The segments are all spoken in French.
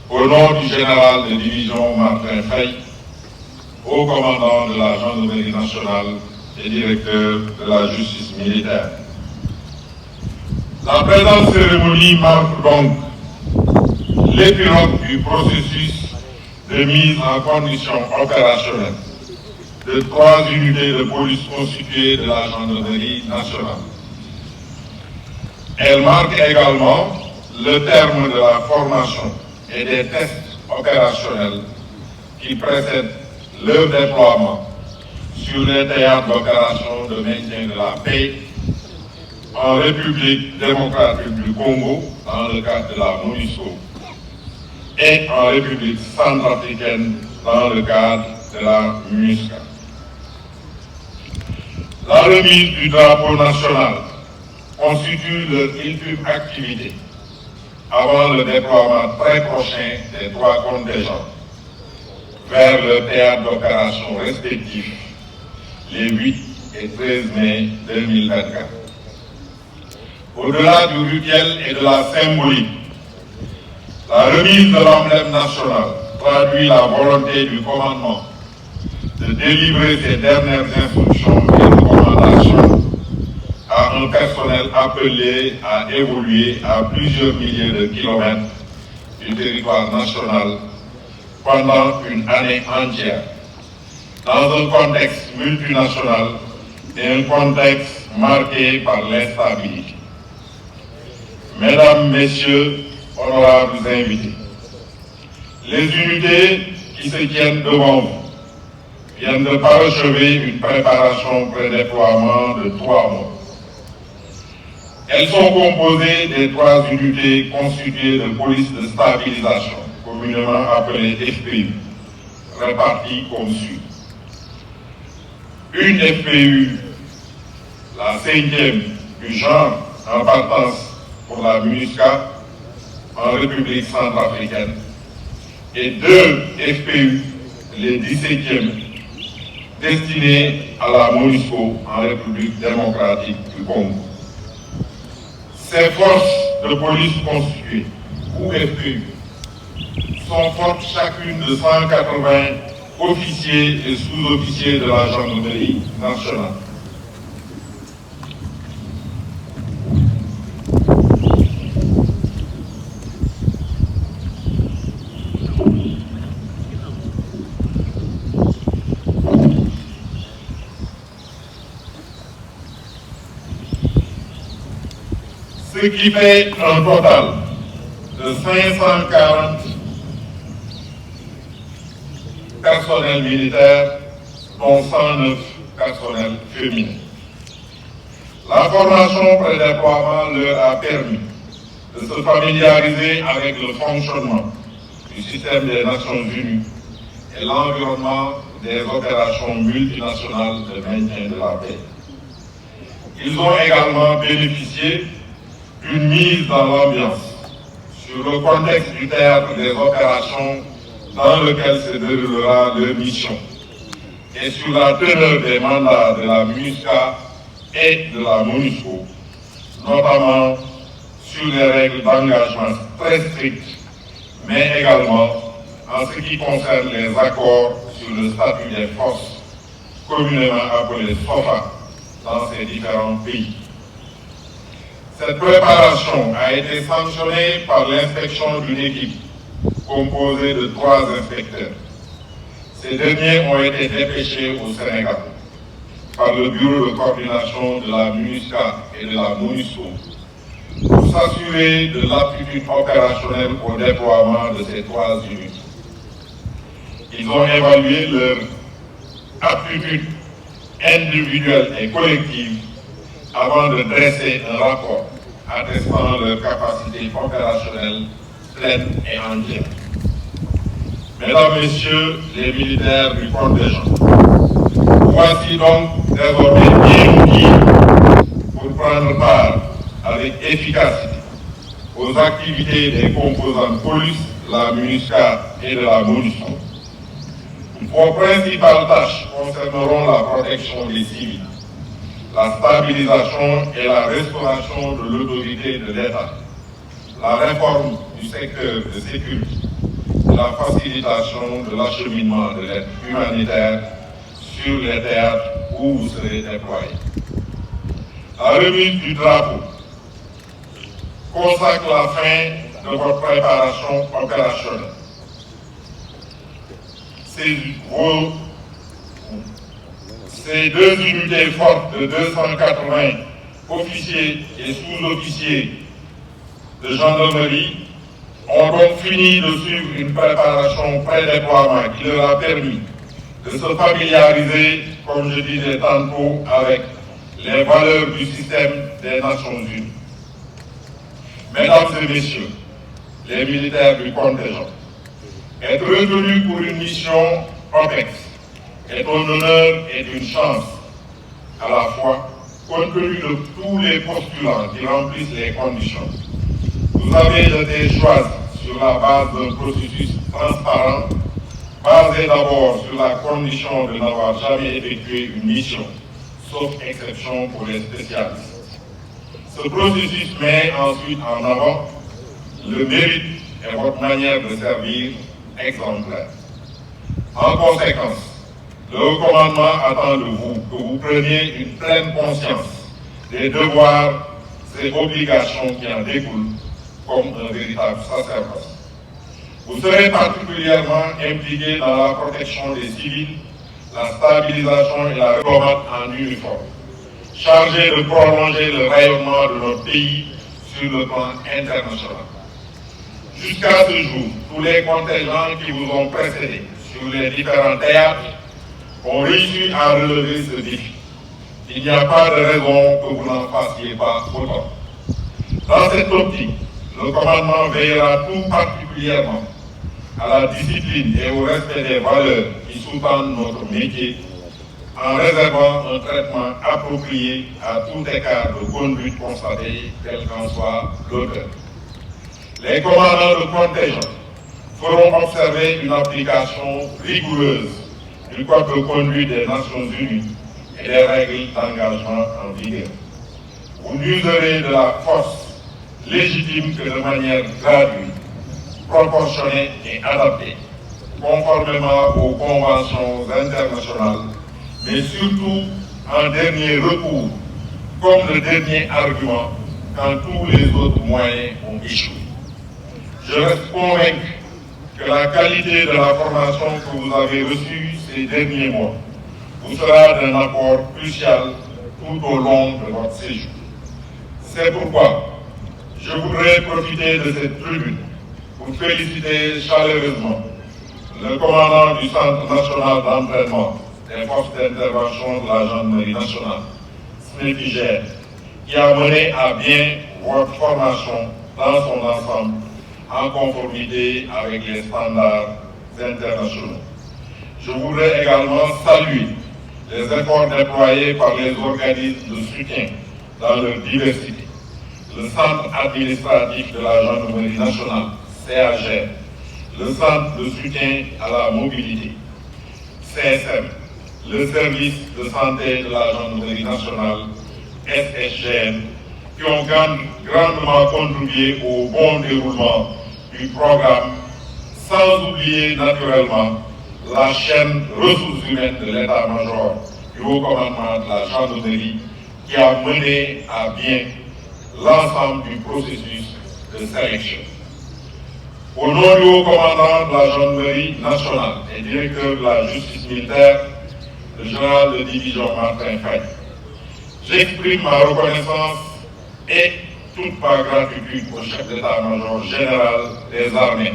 au nom du général de division Martin Faye, haut commandant de la gendarmerie nationale et directeur de la justice militaire. La présente cérémonie marque donc l'épilogue du processus de mise en condition opérationnelle de 3 unités de police constituées de la gendarmerie nationale. Elle marque également le terme de la formation et des tests opérationnels qui précèdent leur déploiement sur les théâtres d'opération de maintien de la paix en République démocratique du Congo dans le cadre de la MONUSCO et en République centrafricaine dans le cadre de la MINUSCA. La remise du drapeau national constitue leur ultime activité avant le déploiement très prochain des 3 contingents vers le théâtre d'opération respectif les 8 et 13 mai 2024. Au-delà du rituel et de la symbolique, la remise de l'emblème national traduit la volonté du commandement de délivrer ses dernières instructions et recommandations à un personnel appelé à évoluer à plusieurs milliers de kilomètres du territoire national pendant une année entière, dans un contexte multinational et un contexte marqué par l'instabilité. Mesdames, Messieurs, honorables invités, les unités qui se tiennent devant vous viennent de parachever une préparation pré-déploiement de 3 mois. Elles sont composées des 3 unités constituées de police de stabilisation, communément appelées FPU, réparties comme suit. Une FPU, la 5e du genre en partance pour la MINUSCA en République centrafricaine, et 2 FPU, les 17e, destinés à la MONUSCO en République démocratique du Congo. Ces forces de police constituées, ou FPU, sont fortes chacune de 180 officiers et sous-officiers de la gendarmerie nationale. Ce qui fait un total de 540 personnels militaires, dont 109 personnels féminins. La formation pré-déploiement leur a permis de se familiariser avec le fonctionnement du système des Nations Unies et l'environnement des opérations multinationales de maintien de la paix. Ils ont également bénéficié d'une mise dans l'ambiance sur le contexte du théâtre des opérations dans lequel se déroulera leur mission et sur la teneur des mandats de la MINUSCA et de la MONUSCO, notamment sur les règles d'engagement très strictes, mais également en ce qui concerne les accords sur le statut des forces, communément appelées SOFA, dans ces différents pays. Cette préparation a été sanctionnée par l'inspection d'une équipe composée de 3 inspecteurs. Ces derniers ont été dépêchés au Sénégal par le bureau de coordination de la MINUSCA et de la MONUSCO pour s'assurer de l'aptitude opérationnelle au déploiement de ces 3 unités. Ils ont évalué leur aptitude individuelle et collective avant de dresser un rapport attestant leur capacité opérationnelle pleine et entière. Mesdames, Messieurs les militaires du contingent, voici donc désormais bien outils pour prendre part avec efficacité aux activités des composantes police, la MINUSCA et de la MONUSCO. Vos principales tâches concerneront la protection des civils, la stabilisation et la restauration de l'autorité de l'État, la réforme du secteur de sécurité, la facilitation de l'acheminement de l'aide humanitaire sur les théâtres où vous serez déployés. La remise du drapeau consacre la fin de votre préparation opérationnelle. Ces deux unités fortes de 280 officiers et sous-officiers de gendarmerie ont donc fini de suivre une préparation pré-déploiement qui leur a permis de se familiariser, comme je disais tantôt, avec les valeurs du système des Nations Unies. Mesdames et messieurs, les militaires du contingent, être retenus pour une mission OPEX est un honneur et une chance à la fois, compte tenu de tous les postulants qui remplissent les conditions. Vous avez été choisis sur la base d'un processus transparent, basé d'abord sur la condition de n'avoir jamais effectué une mission, sauf exception pour les spécialistes. Ce processus met ensuite en avant le mérite et votre manière de servir exemplaire. En conséquence, le haut commandement attend de vous que vous preniez une pleine conscience des devoirs et obligations qui en découlent comme un véritable sacerdoce. Vous serez particulièrement impliqué dans la protection des civils, la stabilisation et la diplomate en uniforme, chargé de prolonger le rayonnement de notre pays sur le plan international. Jusqu'à ce jour, tous les contingents qui vous ont précédés sur les différents théâtres ont réussi à relever ce défi. Il n'y a pas de raison que vous n'en fassiez pas autant. Dans cette optique, le commandement veillera tout particulièrement à la discipline et au respect des valeurs qui sous-tendent notre métier, en réservant un traitement approprié à tout écart de conduite constaté, quel qu'en soit l'auteur. Les commandants de contingent feront observer une application rigoureuse du Code de conduite des Nations Unies et des règles d'engagement en vigueur. Vous n'userez de la force légitime que de manière graduée, proportionnée et adaptée, conformément aux conventions internationales, mais surtout en dernier recours, comme le dernier argument quand tous les autres moyens ont échoué. Je reste convaincu que la qualité de la formation que vous avez reçue ces derniers mois vous sera d'un apport crucial tout au long de votre séjour. C'est pourquoi je voudrais profiter de cette tribune pour féliciter chaleureusement le commandant du Centre national d'entraînement des forces d'intervention de la gendarmerie nationale, SNEPIGER, qui a mené à bien votre formation dans son ensemble en conformité avec les standards internationaux. Je voudrais également saluer les efforts déployés par les organismes de soutien dans leur diversité. Le Centre administratif de la gendarmerie nationale, CAGER, le Centre de soutien à la mobilité, CSM, le Service de santé de la gendarmerie nationale, SSGN, qui ont grandement contribué au bon déroulement du programme, sans oublier naturellement la chaîne ressources humaines de l'état-major du haut commandement de la gendarmerie qui a mené à bien l'ensemble du processus de sélection. Au nom du haut commandant de la gendarmerie nationale et directeur de la justice militaire, le général de division Martin Faye, j'exprime ma reconnaissance et toute ma gratitude au chef d'état-major général des armées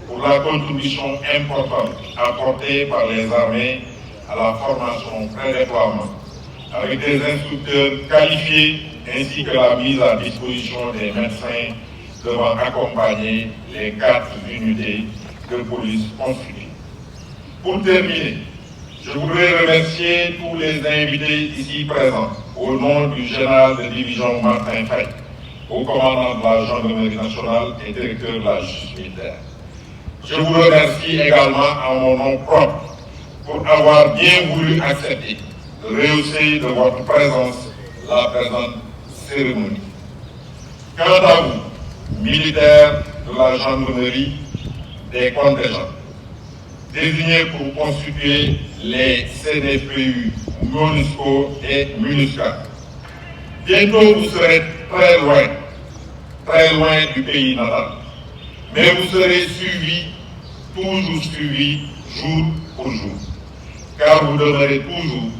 pour la contribution importante apportée par les armées à la formation pré-déploiement, avec des instructeurs qualifiés ainsi que la mise à disposition des médecins devant accompagner les 4 unités de police constituées. Pour terminer, je voudrais remercier tous les invités ici présents au nom du général de division Martin Faye, au commandant de la gendarmerie nationale et directeur de la justice militaire. Je vous remercie également en mon nom propre pour avoir bien voulu accepter de rehausser de votre présence la présente cérémonie. Quant à vous, militaires de la gendarmerie, des contingents désignés pour constituer les CNFPU MONUSCO et MINUSCA. Bientôt, vous serez très loin du pays natal, mais vous serez suivis, toujours suivis, jour pour jour, car vous demeurez toujours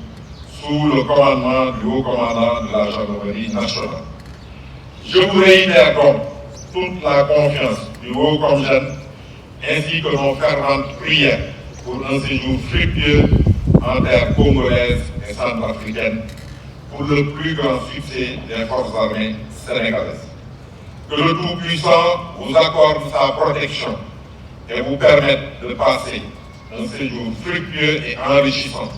sous le commandement du haut commandant de la gendarmerie nationale. Je vous réitère donc toute la confiance du haut commissaire ainsi que nos ferventes prières pour un séjour fructueux en terre congolaise et centrafricaine pour le plus grand succès des forces armées sénégalaises. Que le Tout-Puissant vous accorde sa protection et vous permette de passer un séjour fructueux et enrichissant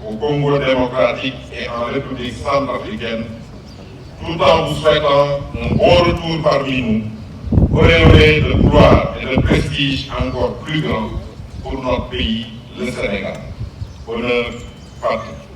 au Congo démocratique et en République centrafricaine, tout en vous souhaitant un bon retour parmi nous, auréolé de gloire et de prestige encore plus grand pour notre pays, le Sénégal. Honneur, patrie.